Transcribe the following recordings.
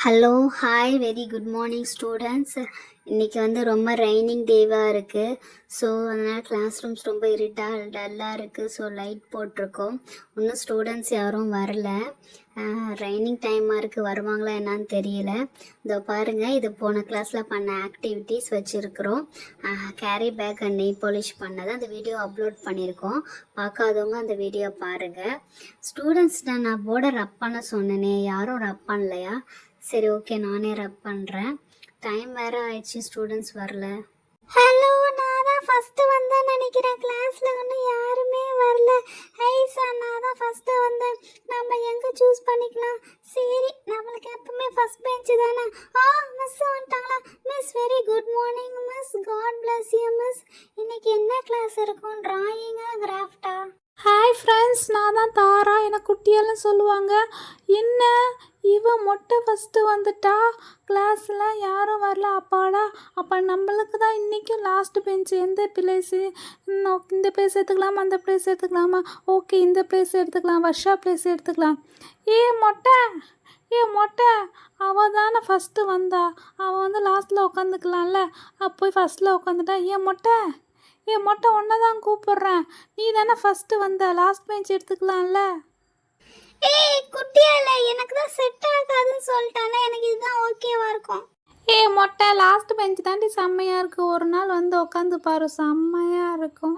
Hello hi very good morning students. இன்றைக்கி வந்து ரொம்ப ரெய்னிங் டேவாக இருக்குது. ஸோ அதனால் கிளாஸ் ரூம்ஸ் ரொம்ப டல்லாக இருக்குது. ஸோ லைட் போட்டிருக்கோம். இன்னும் ஸ்டூடெண்ட்ஸ் யாரும் வரல. ரெய்னிங் டைமாக இருக்குது, வருவாங்களா என்னான்னு தெரியல. இதோ பாருங்கள், இது போன கிளாஸில் பண்ண ஆக்டிவிட்டீஸ் வச்சுருக்குறோம். கேரி பேக் அண்ட் நெய் பாலிஷ் பண்ணதை அந்த வீடியோ அப்லோட் பண்ணியிருக்கோம். பார்க்காதவங்க அந்த வீடியோ பாருங்கள். ஸ்டூடெண்ட்ஸ் நான் போர்டை ரப் பண்ண சொன்னேனே, யாரும் ரப் பண்ணலையா? சரி, ஓகே, நானே ரப் பண்ணுறேன். டைம் வேறு ஆயிடுச்சு, ஸ்டூடெண்ட்ஸ் வரல. ஹலோ, நான் தான் ஃபஸ்ட்டு வந்தேன்னு நினைக்கிறேன். கிளாஸில் ஒன்றும் யாருமே வரல. ஹை சார், நான் தான் ஃபஸ்ட்டு வந்தேன். நம்ம எங்கே சூஸ் பண்ணிக்கலாம்? சரி, நம்மளுக்கு எப்பவுமே ஃபஸ்ட் பெஞ்சு தானே. மிஸ் வந்துட்டாங்களா? Miss, very good morning miss. God bless you miss. இன்னைக்கு என்ன கிளாஸ் இருக்கும்? டிராயிங்கா கிராஃப்டா? ஹாய் ஃப்ரெண்ட்ஸ், நான் தான் தாரா. எனக்கு குட்டியெல்லாம் சொல்லுவாங்க. என்ன இவன் மொட்டை ஃபஸ்ட்டு வந்துட்டா, கிளாஸில் யாரும் வரல, அப்பாடா. அப்போ நம்மளுக்கு தான் இன்றைக்கும் லாஸ்ட் பெஞ்சு. எந்த பிளேஸு? இந்த பிளேஸ் எடுத்துக்கலாமா, அந்த பிளேஸ் எடுத்துக்கலாமா? ஓகே, இந்த பிளேஸ் எடுத்துக்கலாம், வர்ஷா பிளேஸ் எடுத்துக்கலாம். மொட்டை அவள் தானே ஃபஸ்ட்டு வந்தா. அவள் வந்து லாஸ்ட்டில் உட்காந்துக்கலாம்ல. போய் ஃபஸ்ட்டில் உட்காந்துட்டா. மொட்டை ஒன்றை தான் கூப்பிட்றேன். நீ தானே ஃபஸ்ட்டு வந்த, லாஸ்ட் பெஞ்ச் எடுத்துக்கலாம்ல. குட்டியால எனக்கு தான் செட் ஆகாதுன்னு சொல்லிட்டாலே. எனக்கு இதுதான் ஓகேவா இருக்கும். மொட்டை, லாஸ்ட் பெஞ்ச் தாண்டி செம்மையாக இருக்குது. ஒரு நாள் வந்து உட்காந்து பாரு, செம்மையாக இருக்கும்.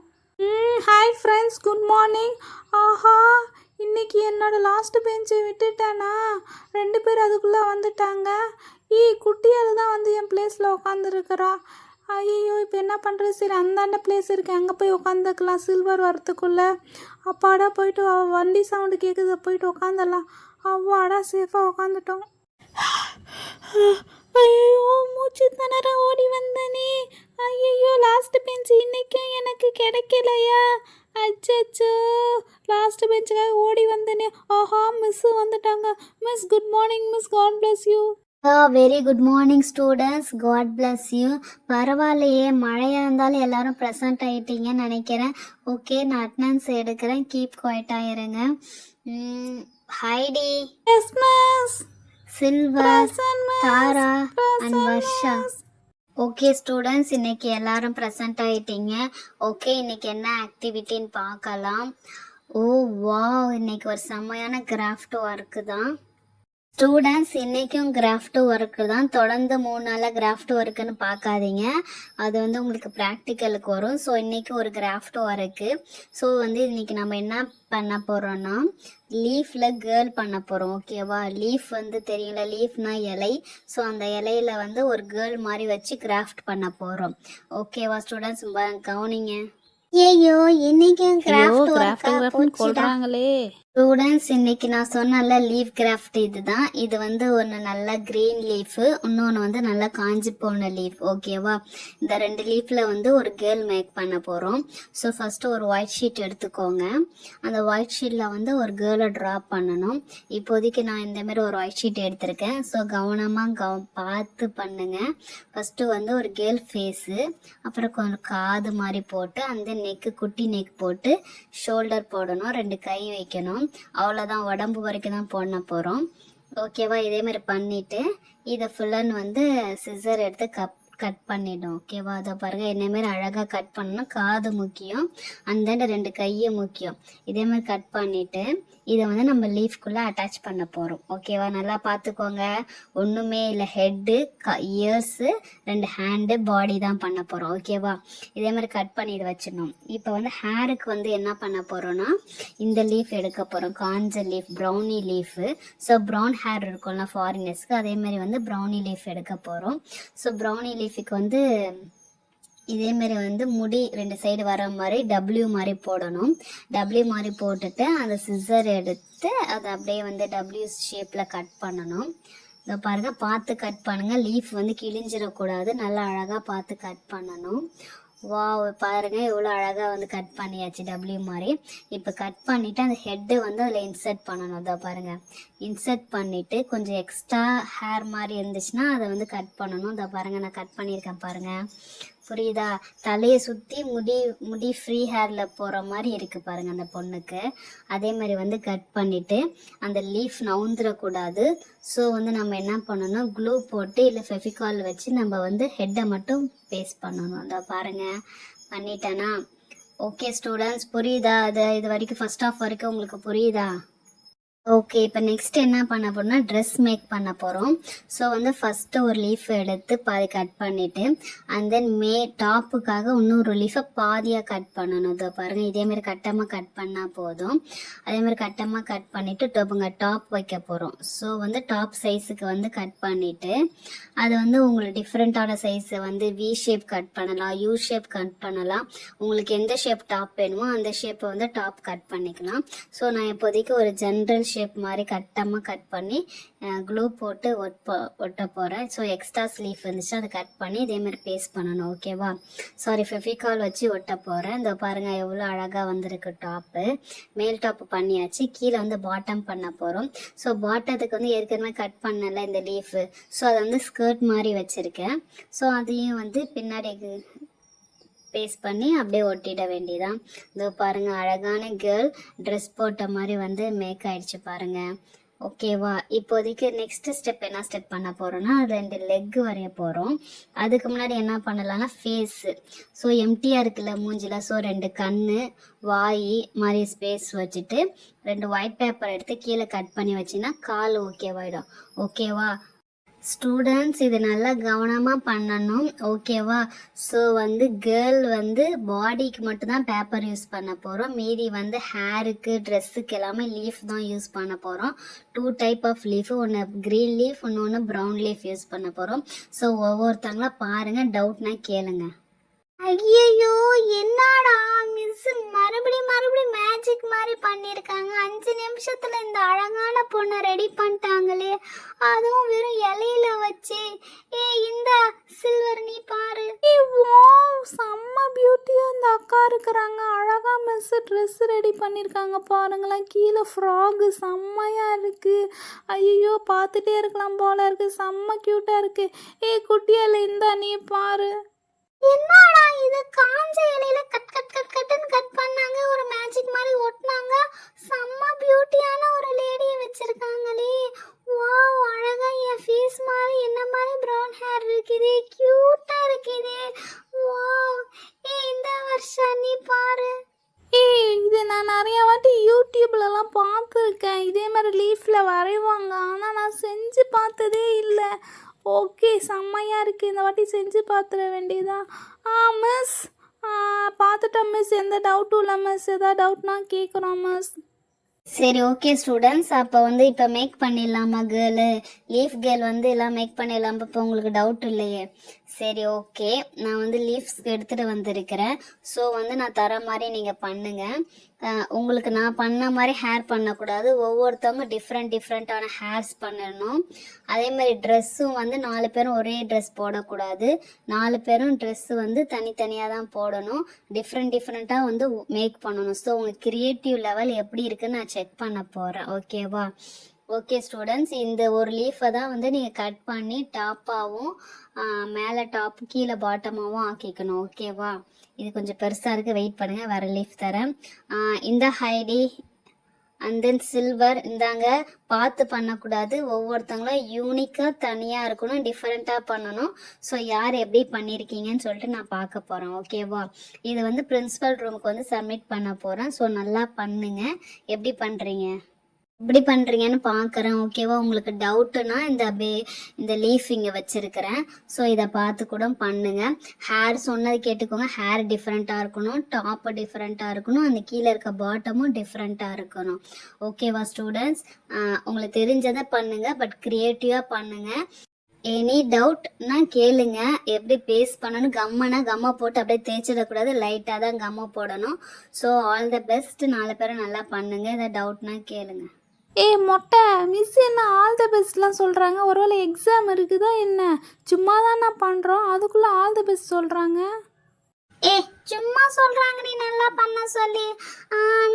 Hi friends, good morning. ஆஹா, இன்னைக்கு என்னோடய லாஸ்ட் பெஞ்சை விட்டுட்டேனா? 2 பேர் அதுக்குள்ளே வந்துட்டாங்க. குட்டியால் தான் வந்து என் பிளேஸில் உட்காந்துருக்குறா. ஐயோ, இப்போ என்ன பண்ணுறது? சரி, அந்தாண்ட பிளேஸ் இருக்குது, அங்கே போய் உட்காந்துக்கலாம் சில்வர் வரத்துக்குள்ளே. அப்பாடா, போயிட்டு வண்டி சவுண்டு கேட்குது, போயிட்டு உட்காந்துடலாம். அவ்வாடா, சேஃபாக உட்காந்துட்டோம். ஐயோ, மூச்சு திணற ஓடி வந்தனே. ஐயோ, லாஸ்ட் பெஞ்ச் இன்னைக்கும் எனக்கு கிடைக்கலையா? அச்சோ, லாஸ்ட் பெஞ்சுக்காக ஓடி வந்தனே. ஆஹா, மிஸ்ஸு வந்துட்டாங்க. Miss, good morning miss. God bless you. Very good morning students. God bless you. பரவாயில்லையே, மழையாக இருந்தாலும் எல்லாரும் ப்ரெசன்ட் ஆகிட்டீங்கன்னு நினைக்கிறேன். ஓகே, நான் அட்டனன்ஸ் எடுக்கிறேன். கீப் குவைட்டாக இருங்க. Heidi, yes miss. Silver, Tara and Varsha. Okay students, இன்னைக்கு எல்லாரும் ப்ரெசன்ட் ஆகிட்டீங்க. ஓகே, இன்னைக்கு என்ன ஆக்டிவிட்டின்னு பார்க்கலாம். வாவ், இன்னைக்கு ஒரு செம்மையான கிராஃப்ட் ஒர்க்கு தான். ஸ்டூடெண்ட்ஸ், இன்றைக்கும் கிராஃப்ட் ஒர்க்கு தான். தொடர்ந்து 3 நாளாக கிராஃப்ட் ஒர்க்குன்னு பார்க்காதீங்க, அது வந்து உங்களுக்கு ப்ராக்டிக்கலுக்கு வரும். ஸோ இன்றைக்கி ஒரு கிராஃப்ட் ஒர்க்கு. ஸோ வந்து இன்றைக்கி நம்ம என்ன பண்ண போகிறோன்னா, லீஃபில் கேர்ள் பண்ண போகிறோம். ஓகேவா? லீஃப் வந்து தெரியல, லீஃப்னா இலை. ஸோ அந்த இலையில வந்து ஒரு கேர்ள் மாதிரி வச்சு கிராஃப்ட் பண்ண போகிறோம். ஓகேவா ஸ்டூடெண்ட்ஸ்? கவனிங்க. ஐயோ, இன்னைக்கும் கிராஃப்ட் சொல்றாங்களே. ஸ்டூடெண்ட்ஸ், இன்னைக்கு நான் சொன்னல லீஃப் கிராஃப்ட். இதுதான். இது வந்து ஒன்று நல்ல க்ரீன் லீஃபு, இன்னொன்று வந்து நல்லா காஞ்சி போன லீஃப். ஓகேவா? இந்த 2 லீஃபில் வந்து ஒரு கேர்ள் மேக் பண்ண போகிறோம். ஸோ ஃபஸ்ட்டு ஒரு ஒயிட் ஷீட் எடுத்துக்கோங்க. அந்த ஒயிட் ஷீட்டில் வந்து ஒரு கேர்ளை ட்ரா பண்ணணும். இப்போதைக்கு நான் இந்தமாரி ஒரு ஒயிட் ஷீட் எடுத்திருக்கேன். ஸோ கவனமாக பார்த்து பண்ணுங்கள். ஃபஸ்ட்டு வந்து ஒரு கேர்ள் ஃபேஸு, அப்புறம் கொஞ்சம் காது மாதிரி போட்டு, அந்த நெக்கு, குட்டி நெக் போட்டு ஷோல்டர் போடணும், 2 கை வைக்கணும். அவ்வளோதான், உடம்பு வரைக்கும் தான் போட போகிறோம். ஓகேவா? இதே மாதிரி பண்ணிவிட்டு இதை ஃபுல்லன்னு வந்து சிசர் எடுத்து கட் பண்ணிடும். ஓகேவா? அதை பாருங்க, என்னமாரி அழகாக கட் பண்ணணும். காது முக்கியம், அந்தாண்ட 2 கையும் முக்கியம். இதே மாதிரி கட் பண்ணிவிட்டு இதை வந்து நம்ம லீஃப்குள்ளே அட்டாச் பண்ண போகிறோம். ஓகேவா? நல்லா பார்த்துக்கோங்க. ஒன்றுமே இல்லை, ஹெட்டு, இயர்ஸு, 2 ஹேண்டு, பாடி தான் பண்ண போகிறோம். ஓகேவா? இதே மாதிரி கட் பண்ணி இதை வச்சிடணும். இப்போ வந்து ஹேருக்கு வந்து என்ன பண்ண போகிறோன்னா, இந்த லீஃப் எடுக்க போகிறோம். காஞ்ச leaf, brownie leaf. So brown hair இருக்கும்ல ஃபாரினர்ஸ்க்கு, அதேமாரி வந்து ப்ரௌனி லீஃப் எடுக்க போகிறோம். ஸோ ப்ரௌனி லீஃபுக்கு வந்து இதேமாரி வந்து முடி 2 சைடு வர மாதிரி டபிள்யூ மாதிரி போடணும். டபிள்யூ மாதிரி போட்டுட்டு அந்த சிசர் எடுத்து அதை அப்படியே வந்து டபிள்யூ ஷேப்பில் கட் பண்ணணும். இதை பாருங்கள், பார்த்து கட் பண்ணுங்கள். லீஃப் வந்து கிழிஞ்சிடக்கூடாது, நல்லா அழகாக பார்த்து கட் பண்ணணும். பாருங்கள், எவ்வளோ அழகாக வந்து கட் பண்ணியாச்சு டபிள்யூ மாதிரி. இப்போ கட் பண்ணிவிட்டு அந்த ஹெட்டை வந்து அதில் இன்சர்ட் பண்ணணும். இதை பாருங்கள், இன்சர்ட் பண்ணிவிட்டு கொஞ்சம் எக்ஸ்ட்ரா ஹேர் மாதிரி இருந்துச்சுன்னா அதை வந்து கட் பண்ணணும். இதை பாருங்கள், நான் கட் பண்ணியிருக்கேன் பாருங்கள். புரியுதா? தலையை சுற்றி முடி முடி ஃப்ரீ ஹேரில் போகிற மாதிரி இருக்குது பாருங்கள் அந்த பொண்ணுக்கு. அதே மாதிரி வந்து கட் பண்ணிவிட்டு அந்த லீஃப் நவுந்துடக்கூடாது. ஸோ வந்து நம்ம என்ன பண்ணணும், க்ளூ போட்டு இல்லை ஃபெவிகால் வச்சு நம்ம வந்து ஹெட்டை மட்டும் பேஸ்ட் பண்ணணும். அதை பாருங்கள் பண்ணிட்டேனா? ஓகே ஸ்டூடெண்ட்ஸ், புரியுதா? இது வரைக்கும் ஃபர்ஸ்ட் ஆஃப் வரைக்கும் உங்களுக்கு புரியுதா? ஓகே, இப்போ நெக்ஸ்ட் என்ன பண்ண போறோம்னா ட்ரெஸ் மேக் பண்ண போகிறோம். ஸோ வந்து ஃபஸ்ட்டு ஒரு லீஃப் எடுத்து பாதி கட் பண்ணிவிட்டு அண்ட் தென் டாப்புக்காக இன்னொரு லீஃபை பாதியாக கட் பண்ணணும். இதோ பாருங்கள், இதேமாரி கட்டமாக கட் பண்ணால் போதும். அதேமாதிரி கட்டமாக கட் பண்ணிவிட்டு டாப் வைக்க போகிறோம். ஸோ வந்து டாப் சைஸுக்கு வந்து கட் பண்ணிவிட்டு அது வந்து உங்களுக்கு டிஃப்ரெண்ட்டான சைஸை வந்து வி ஷேப் கட் பண்ணலாம், யூ ஷேப் கட் பண்ணலாம். உங்களுக்கு எந்த ஷேப் டாப் வேணுமோ அந்த ஷேப்பை வந்து டாப் கட் பண்ணிக்கலாம். ஸோ நான் இப்போதைக்கு ஒரு ஜென்ரல் ஷேப் மாதிரி கட்டமாக கட் பண்ணி க்ளூ போட்டு ஒட்ட போகிறேன். ஸோ எக்ஸ்ட்ரா ஸ்லீவ் இருந்துச்சு அதை கட் பண்ணி இதேமாதிரி பேஸ்ட் பண்ணணும். ஓகேவா? சாரி, ஃபெவிகால் வச்சு ஒட்ட போகிறேன். இந்த பாருங்கள் எவ்வளோ அழகாக வந்திருக்கு டாப்பு. மேல் டாப்பு பண்ணியாச்சு, கீழே வந்து பாட்டம் பண்ண போகிறோம். ஸோ பாட்டத்துக்கு வந்து ஏற்கனவே கட் பண்ணல இந்த லீஃபு. ஸோ அதை வந்து ஸ்கர்ட் மாதிரி வச்சுருக்கேன். ஸோ அதையும் வந்து பின்னாடி பேஸ்ட் பண்ணி அப்படியே ஒட்டிட வேண்டியதான். இதோ பாருங்கள், அழகான கேர்ள் ட்ரெஸ் போட்ட மாதிரி வந்து மேக் ஆயிடுச்சு பாருங்கள். ஓகேவா? இப்போதைக்கு நெக்ஸ்ட் ஸ்டெப் என்ன ஸ்டெப் பண்ண போகிறோன்னா 2 லெக் வரைய போகிறோம். அதுக்கு முன்னாடி என்ன பண்ணலாம்னா ஃபேஸு. ஸோ எம்டியாக இருக்குல்ல மூஞ்சில், ஸோ 2 கண், வாய் மாதிரி ஸ்பேஸ் வச்சுட்டு 2 ஒயிட் பேப்பர் எடுத்து கீழே கட் பண்ணி வச்சிங்கன்னா கால் ஓகேவாயிடும். ஓகேவா ஸ்டூடெண்ட்ஸ்? இது நல்லா கவனமாக பண்ணணும். ஓகேவா? ஸோ வந்து கேர்ள் வந்து பாடிக்கு மட்டும்தான் பேப்பர் யூஸ் பண்ண போகிறோம். மீதி வந்து ஹேருக்கு ட்ரெஸ்ஸுக்கு எல்லாமே லீஃப் தான் யூஸ் பண்ண போகிறோம். 2 டைப் ஆஃப் லீஃபு, ஒன்று க்ரீன் லீஃப், இன்னொன்று ப்ரௌன் லீஃப் யூஸ் பண்ண போகிறோம். ஸோ ஒவ்வொருத்தங்களா பாருங்கள், டவுட்னா கேளுங்க. ஐயோ, என்னடா மிஸ் மறுபடியும் மேஜிக் மாதிரி பண்ணியிருக்காங்க. 5 நிமிஷத்துல இந்த அழகான பொண்ணை ரெடி பண்ணிட்டாங்களே, அதுவும் வெறும் இலையில வச்சு. இந்த சில்வர் நீ பாரு. செம்ம பியூட்டியாக அந்த அக்கா இருக்கிறாங்க. அழகா மிஸ் ட்ரெஸ் ரெடி பண்ணியிருக்காங்க பாருங்களேன். கீழே ஃப்ராகு செம்மையாக இருக்குது. ஐயோ, பார்த்துட்டே இருக்கலாம் போல இருக்குது. செம்ம க்யூட்டாக இருக்குது. குட்டியால இந்தா நீ பாரு. என்னடா இது, காஞ்ச இலையில கட்டுன்னு கட் பண்ணாங்க, ஒரு மேஜிக் மாதிரி ஒட்டினாங்க. செம்ம பியூட்டியான ஒரு லேடியை வச்சிருக்காங்களே. வாவ், அழகா என் ஃபேஸ் மாதிரி என்ன மாதிரி ப்ரௌன் ஹேர் இருக்குது, கியூட்டா இருக்குது. வாவ், இந்த வருஷம் நீ பாரு. இது நான் நிறைய வாட்டி யூடியூப்லலாம் பார்த்துருக்கேன். இதே மாதிரி லீஃபில் வரைவாங்க, ஆனால் நான் செஞ்சு பார்த்ததே இல்லை. ஓகே, செம்மையாக இருக்குது. இந்த வாட்டி செஞ்சு பார்த்துட வேண்டியதா? மிஸ் பார்த்துட்டோம் மிஸ், எந்த டவுட்டும் இல்லை மிஸ். எதாவது டவுட்னா கேட்குறோம் மிஸ். சரி, ஓகே ஸ்டூடெண்ட்ஸ், அப்போ வந்து இப்போ மேக் பண்ணிடலாமா கேர்ளு? லீஃப் கேர்ள் வந்து எல்லாம் மேக் பண்ணிடலாம். இப்போ உங்களுக்கு டவுட் இல்லையே? சரி, ஓகே, நான் வந்து லீஃப்ஸ் எடுத்துகிட்டு வந்திருக்கிறேன். ஸோ வந்து நான் தர மாதிரி நீங்கள் பண்ணுங்கள். உங்களுக்கு நான் பண்ண மாதிரி ஹேர் பண்ணக்கூடாது. ஒவ்வொருத்தவங்க டிஃப்ரெண்ட்டான ஹேர்ஸ் பண்ணணும். அதேமாதிரி ட்ரெஸ்ஸும் வந்து 4 பேரும் ஒரே ட்ரெஸ் போடக்கூடாது. 4 பேரும் ட்ரெஸ்ஸு வந்து தனித்தனியாக தான் போடணும். டிஃப்ரெண்ட்டாக வந்து மேக் பண்ணணும். ஸோ உங்கள் க்ரியேட்டிவ் லெவல் எப்படி இருக்குன்னு நான் செக் பண்ண போகிறேன். ஓகேவா? ஓகே ஸ்டூடெண்ட்ஸ், இந்த ஒரு லீஃபை தான் வந்து நீங்கள் கட் பண்ணி டாப்பாகவும் மேலே டாப்பு கீழே பாட்டமாகவும் ஆக்கிக்கணும். ஓகேவா? இது கொஞ்சம் பெருசாக இருக்குது, வெயிட் பண்ணுங்கள், வேறு லீஃப் தரேன். இந்த ஹைடி அண்ட் தென் சில்வர் இந்தாங்க. பார்த்து பண்ணக்கூடாது, ஒவ்வொருத்தங்களும் யூனிக்காக தனியாக இருக்கணும், டிஃப்ரெண்ட்டாக பண்ணணும். ஸோ யார் எப்படி பண்ணியிருக்கீங்கன்னு சொல்லிட்டு நான் பார்க்க போகிறேன். ஓகேவா? இது வந்து பிரின்சிபல் ரூமுக்கு வந்து சப்மிட் பண்ண போகிறேன். ஸோ நல்லா பண்ணுங்கள். எப்படி பண்ணுறீங்கன்னு பார்க்குறேன். ஓகேவா? உங்களுக்கு டவுட்டுன்னா இந்த லீஃப் இங்கே வச்சுருக்கிறேன். ஸோ இதை பார்த்து கூட பண்ணுங்கள். ஹேர் சொன்னது கேட்டுக்கோங்க. ஹேர் டிஃப்ரெண்ட்டாக இருக்கணும், டாப்பு டிஃப்ரெண்ட்டாக இருக்கணும், அந்த கீழே இருக்க பாட்டமும் டிஃப்ரெண்ட்டாக இருக்கணும். ஓகேவா ஸ்டூடெண்ட்ஸ்? உங்களுக்கு தெரிஞ்சதை பண்ணுங்கள், பட் க்ரியேட்டிவாக பண்ணுங்கள். எனி டவுட்னா கேளுங்க. எப்படி பேஸ்ட் பண்ணணும், கம்மை போட்டு அப்படியே தேய்ச்சிடக்கூடாது, லைட்டாக தான் கம்மை போடணும். So all the best. 4 பேரும் நல்லா பண்ணுங்கள். எதாவது டவுட்னா கேளுங்க. மொட்டை மிஸ் என்ன ஆல் த பெஸ்ட்லாம் சொல்கிறாங்க? ஒருவேளை எக்ஸாம் இருக்குதா என்ன? சும்மா தான் நான் பண்ணுறோம், அதுக்குள்ளே ஆல் த பெஸ்ட் சொல்கிறாங்க. சும்மா சொல்கிறாங்க நீ நல்லா பண்ண சொல்லி.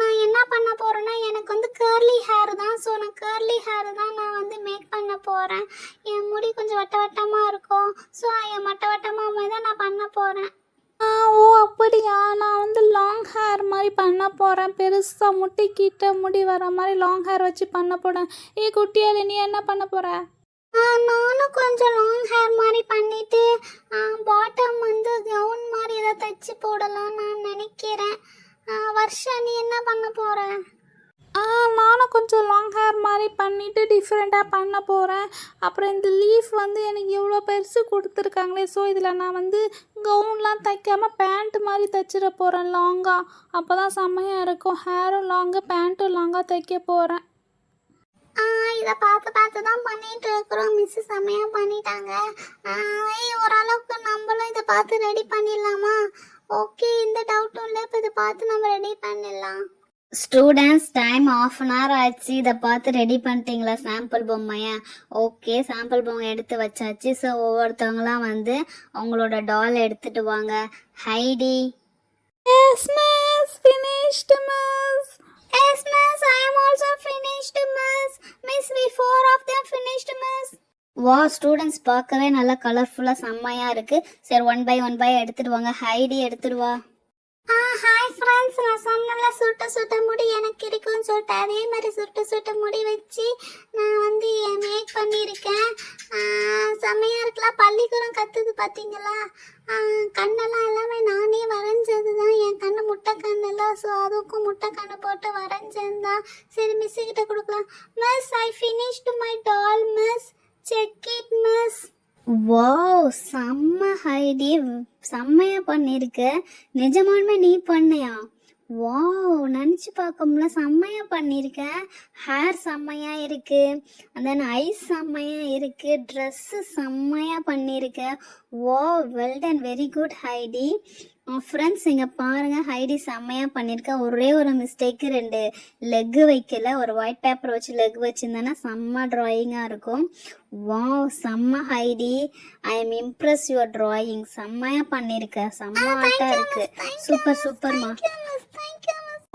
நான் என்ன பண்ண போகிறேன்னா, எனக்கு வந்து கேர்லி ஹேர் தான். ஸோ நான் கேர்லி ஹேர் தான் நான் வந்து மேக் பண்ண போகிறேன். என் முடி கொஞ்சம் வட்டமாக இருக்கும். ஸோ என் வட்டமாக தான் நான் பண்ண போகிறேன். ஓ அப்படியா, நான் வந்து லாங் ஹேர் மாதிரி பண்ண போகிறேன். பெருசாக முட்டிக்கிட்ட முடி வர மாதிரி லாங் ஹேர் வச்சு பண்ண போகிறேன். குட்டியால் நீ என்ன பண்ண போகிற? நானும் கொஞ்சம் லாங் ஹேர் மாதிரி பண்ணிட்டு பாட்டம் வந்து கவுன் மாதிரி ஏதாவது தைச்சு போடலாம் நான் நினைக்கிறேன். வர்ஷா நீ என்ன பண்ண போற? நானும் கொஞ்சம் லாங் ஹேர் மாதிரி பண்ணிவிட்டு டிஃப்ரெண்ட்டாக பண்ண போகிறேன். அப்புறம் இந்த லீஃப் வந்து எனக்கு எவ்வளோ பெருசு கொடுத்துருக்காங்களே, ஸோ இதில் நான் வந்து கவுன்லாம் தைக்காமல் பேண்ட் மாதிரி தைச்சிட போகிறேன் லாங்காக. அப்போ தான் செம்மையாக இருக்கும். ஹேரும் லாங்கு பேண்ட்டும் லாங்காக தைக்க போகிறேன். இதை பார்த்து தான் பண்ணிட்டு இருக்கிறோம். மிஸ் செம்மையாக பண்ணிட்டாங்க. ஓரளவுக்கு நம்மளும் இதை பார்த்து ரெடி பண்ணிடலாமா? ஓகே, இந்த டவுட்டும் இல்லை. இப்போ இதை பார்த்து நம்ம ரெடி பண்ணிடலாம். ஸ்டூடெண்ட்ஸ், டைம் ½ அன் ஹவர் ஆச்சு. இதை பார்த்து ரெடி பண்ணிட்டீங்களா சாம்பிள் பொம்மைய? ஓகே, சாம்பிள் பொம்மை எடுத்து வச்சாச்சு. ஸோ ஒவ்வொருத்தவங்களாம் வந்து அவங்களோட டால் எடுத்துட்டு வாங்க. Heidi. Yes miss, finished miss. Yes, miss. I am also finished, miss. Miss, we 4 of them finished, miss. வா ஸ்டூடெண்ட்ஸ், பார்க்கவே நல்லா கலர்ஃபுல்லாக செம்மையாக இருக்கு. சரி, ஒன் பை எடுத்துட்டு வாங்க. ஹைடி எடுத்துட்டு வா. ஹாய் ஃப்ரெண்ட்ஸ், நான் சொன்னல சுட்ட முடி எனக்கு இருக்குன்னு சொல்லிட்டு அதே மாதிரி சுட்ட முடி வச்சு நான் வந்து மேக் பண்ணியிருக்கேன். செம்மையாக இருக்கலாம். பள்ளிக்கூடம் கற்றுது பார்த்தீங்களா? கண்ணெல்லாம் எல்லாமே நானே வரைஞ்சது தான். என் கண்ணு முட்டை கண்ணெல்லாம், ஸோ அதுக்கும் முட்டை கண்ணு போட்டு வரைஞ்சது தான். சரி, மிஸ்ஸுக்கிட்ட கொடுக்கலாம். Miss, I finished my doll miss. Check it miss. Wow, செம்ம ஹைடி, செம்மையா பண்ணிருக்க. நிஜமானுமே நீ பண்ணியா? வாவ், நினச்சி பார்க்க முடியல. செம்மையா பண்ணியிருக்க. ஹேர் செம்மையா இருக்கு, தென் ஐஸ் செம்மையா இருக்கு, ட்ரெஸ்ஸு செம்மையா பண்ணியிருக்க. Wow, well done, very good Heidi. Friends, இங்கே பாருங்கள், ஹைடி செம்மையாக பண்ணியிருக்கா. ஒரே ஒரு மிஸ்டேக்கு, 2 லெக்கு வைக்கல. ஒரு ஒயிட் பேப்பர் வச்சு லெக் வச்சுருந்தேன்னா செம்ம ட்ராயிங்காக இருக்கும். வாவ், செம்ம Heidi. I am impress your drawing. செம்மையாக பண்ணியிருக்க, செம்ம ஆட்டாக இருக்குது. சூப்பர்மா.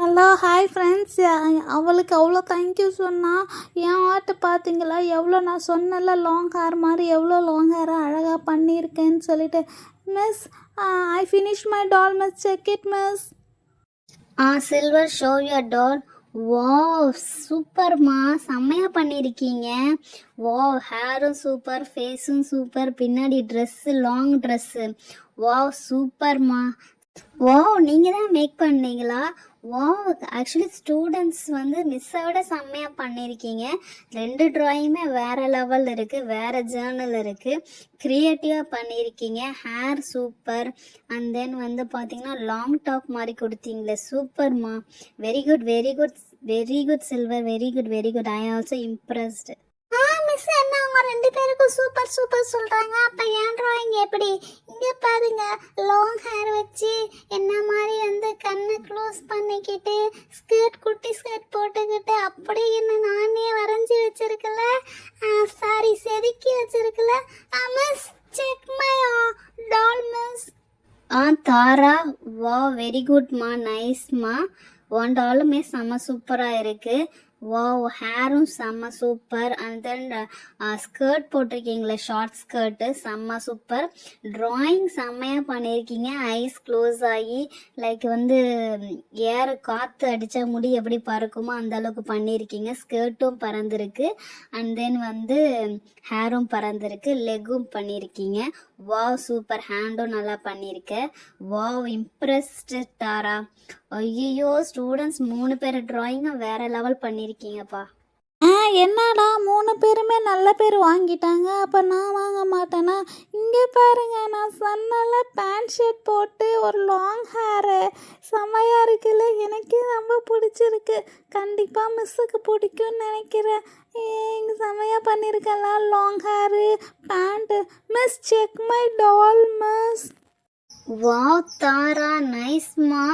Hello, hi friends. அவளுக்கு அவ்வளோ தேங்க்யூ சொன்னால் என் ஆர்ட்டு பார்த்தீங்களா? எவ்வளோ நான் சொன்னல லாங் ஹேர் மாதிரி எவ்வளோ லாங் ஹேராக அழகாக பண்ணியிருக்கேன்னு சொல்லிட்டு. Miss, I finish my doll miss. Check it miss. Silver, show your doll. Wow, சூப்பர்மா, செம்மையாக பண்ணியிருக்கீங்க. வாவ், ஹேரும் சூப்பர், ஃபேஸும் சூப்பர், பின்னாடி ட்ரெஸ்ஸு, லாங் ட்ரெஸ்ஸு. வாவ், சூப்பர்மா. வாவ், நீங்கள் தான் மேக் பண்ணீங்களா? வாவ், ஆக்சுவலி ஸ்டூடெண்ட்ஸ் வந்து மிஸ்ஸை விட செம்மையாக பண்ணியிருக்கீங்க. 2 ட்ராயிங்குமே வேறு லெவல் இருக்குது, வேறு ஜேர்னல் இருக்குது. க்ரியேட்டிவாக பண்ணியிருக்கீங்க. ஹேர் சூப்பர், அண்ட் தென் வந்து பார்த்தீங்கன்னா லாங் டாப் மாதிரி கொடுத்தீங்களே, சூப்பர்மா. Very good silver, very good. I also impressed. Miss, என்ன அவங்க 2 பேருக்கும் சூப்பர் சொல்றாங்க. அப்ப என் டிராயிங் எப்படி? இங்க பாருங்க, லாங் ஹேர் வச்சு என்ன மாதிரி வந்து கண்ணை க்ளோஸ் பண்ணிக்கிட்டு குட்டி ஸ்கர்ட் போட்டுக்கிட்டு அப்படி என்ன நானே வரைஞ்சி வச்சிருக்கல. சாரி, செதுக்கி வச்சிருக்கல. Miss, check my doll miss. Tara, வா, வெரி குட்மா, நைஸ்மா. 1 டாலுமே செம்ம சூப்பராக இருக்குது. வாவ், ஹேரும் செம்ம சூப்பர். அண்ட் தென் ஸ்கர்ட் போட்டிருக்கீங்களே, ஷார்ட் ஸ்கர்ட்டு, செம்ம சூப்பர். ட்ராயிங் செம்மையாக பண்ணியிருக்கீங்க. ஐஸ் க்ளோஸ் ஆகி லைக் வந்து ஏர் காற்று அடித்தா முடி எப்படி பறக்குமோ அந்த அளவுக்கு பண்ணியிருக்கீங்க. ஸ்கர்ட்டும் பறந்துருக்கு, அண்ட் தென் வந்து ஹேரும் பறந்துருக்கு, லெக்கும் பண்ணியிருக்கீங்க. Wow, super. ஹேண்டும் நல்லா பண்ணியிருக்க. வாவ், இம்ப்ரெஸ்டு தாரா. ஐயோ, ஸ்டூடெண்ட்ஸ் 3 பேர் ட்ராயிங்கும் வேற லெவல் பண்ணியிருக்கீங்கப்பா. என்னடா 3 பேருமே நல்ல பேர் வாங்கிட்டாங்க, அப்போ நான் வாங்க மாட்டேனா? இங்கே பாருங்க, நான் சொன்னல பேண்ட் ஷர்ட் போட்டு ஒரு லாங் ஹேரு செம்மையாக இருக்குல்ல. எனக்கே ரொம்ப பிடிச்சிருக்கு. கண்டிப்பாக மிஸ்ஸுக்கு பிடிக்கும்னு நினைக்கிறேன். இங்கே செம்மையாக பண்ணியிருக்கலாம், long hair, pant. Miss, check my doll miss. Wow, Tara, நைஸ்மா.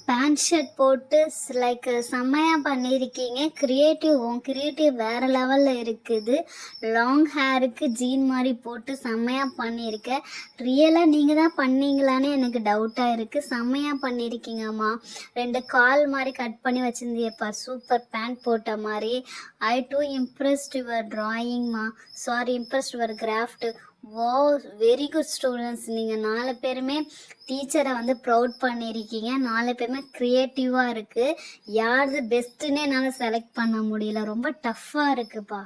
பேண்ட் ஷர்ட் போட்டு லைக் செம்மையாக பண்ணியிருக்கீங்க. கிரியேட்டிவ் வேறு லெவலில் இருக்குது. லாங் ஹேருக்கு ஜீன் மாதிரி போட்டு செம்மையாக பண்ணியிருக்கேன். ரியலாக நீங்கள் தான் பண்ணீங்களான்னு எனக்கு டவுட்டாக இருக்குது. செம்மையாக பண்ணியிருக்கீங்கம்மா. 2 கால் மாதிரி கட் பண்ணி வச்சுருந்தியப்பா, சூப்பர் பேண்ட் போட்ட மாதிரி. ஐ டூ இம்ப்ரெஸ்ட் யுவர் ட்ராயிங்மா, இம்ப்ரெஸ்ட் யுவர் கிராஃப்ட். வா, வெரி குட் ஸ்டூடெண்ட்ஸ். நீங்கள் 4 பேருமே டீச்சரை வந்து ப்ரௌட் பண்ணியிருக்கீங்க. 4 பேருமே க்ரியேட்டிவாக இருக்குது. யாரு பெஸ்ட்டுன்னே என்னால் செலக்ட் பண்ண முடியல, ரொம்ப டஃப்பாக இருக்குப்பா.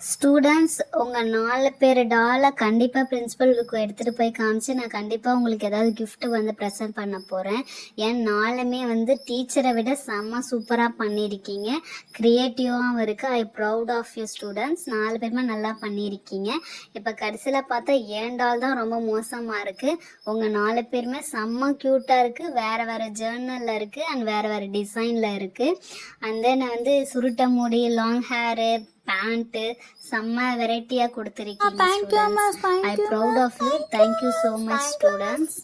ஸ்டூடெண்ட்ஸ், உங்கள் 4 பேர் டாலை கண்டிப்பாக பிரின்ஸிபலுக்கு எடுத்துகிட்டு போய் காமிச்சு நான் கண்டிப்பாக உங்களுக்கு ஏதாவது gift வந்து ப்ரெசென்ட் பண்ண போகிறேன். ஏன் 4மே வந்து டீச்சரை விட செம்ம சூப்பராக பண்ணியிருக்கீங்க. க்ரியேட்டிவாகவும் இருக்குது. I proud of you students. 4 பேருமே நல்லா பண்ணியிருக்கீங்க. இப்போ கடைசியில் பார்த்தா ஏன் டால் தான் ரொம்ப மோசமாக இருக்குது. உங்கள் 4 பேருமே செம்ம க்யூட்டாக இருக்குது. வேறு ஜேர்னலில் இருக்குது அண்ட் வேறு டிசைனில் இருக்குது. அண்ட் தென் வந்து சுருட்ட முடி, லாங் ஹேரு, பேண்ட்டு செம்ம வெரைட்டியாக கொடுத்துருக்கீங்க. I proud of you. Thank you so much students.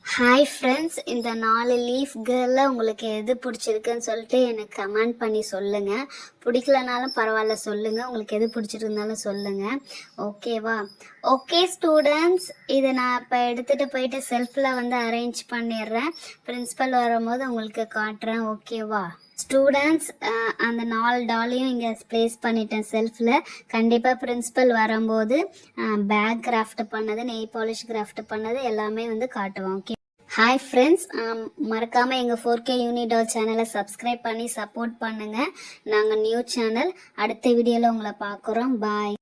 Hi friends, இந்த 4 லீஃப் கேர்ளில் உங்களுக்கு எது பிடிச்சிருக்குன்னு சொல்லிட்டு எனக்கு கமெண்ட் பண்ணி சொல்லுங்கள். பிடிக்கலனாலும் பரவாயில்ல சொல்லுங்கள், உங்களுக்கு எது பிடிச்சிருந்தாலும் சொல்லுங்கள். ஓகேவா? ஓகே ஸ்டூடெண்ட்ஸ், இதை நான் இப்போ எடுத்துகிட்டு போயிட்டு செல்ஃபில் வந்து அரேஞ்ச் பண்ணிடுறேன். பிரின்ஸிபல் வரும்போது உங்களுக்கு காட்டுறேன். ஓகேவா ஸ்டூடெண்ட்ஸ்? அந்த 4 டாலையும் இங்கே ப்ளேஸ் பண்ணிட்டேன் செல்ஃபில். கண்டிப்பாக பிரின்ஸிபல் வரும்போது பேக் கிராஃப்ட் பண்ணது, நெய் பாலிஷ் கிராஃப்ட் பண்ணது எல்லாமே வந்து காட்டுவோம். ஓகே. ஹாய் ஃப்ரெண்ட்ஸ், மறக்காமல் எங்கள் 4K யூனிடால் சேனலை சப்ஸ்கிரைப் பண்ணி சப்போர்ட் பண்ணுங்கள். நாங்கள் நியூ சேனல். அடுத்த வீடியோவில் உங்களை பார்க்குறோம். பாய்.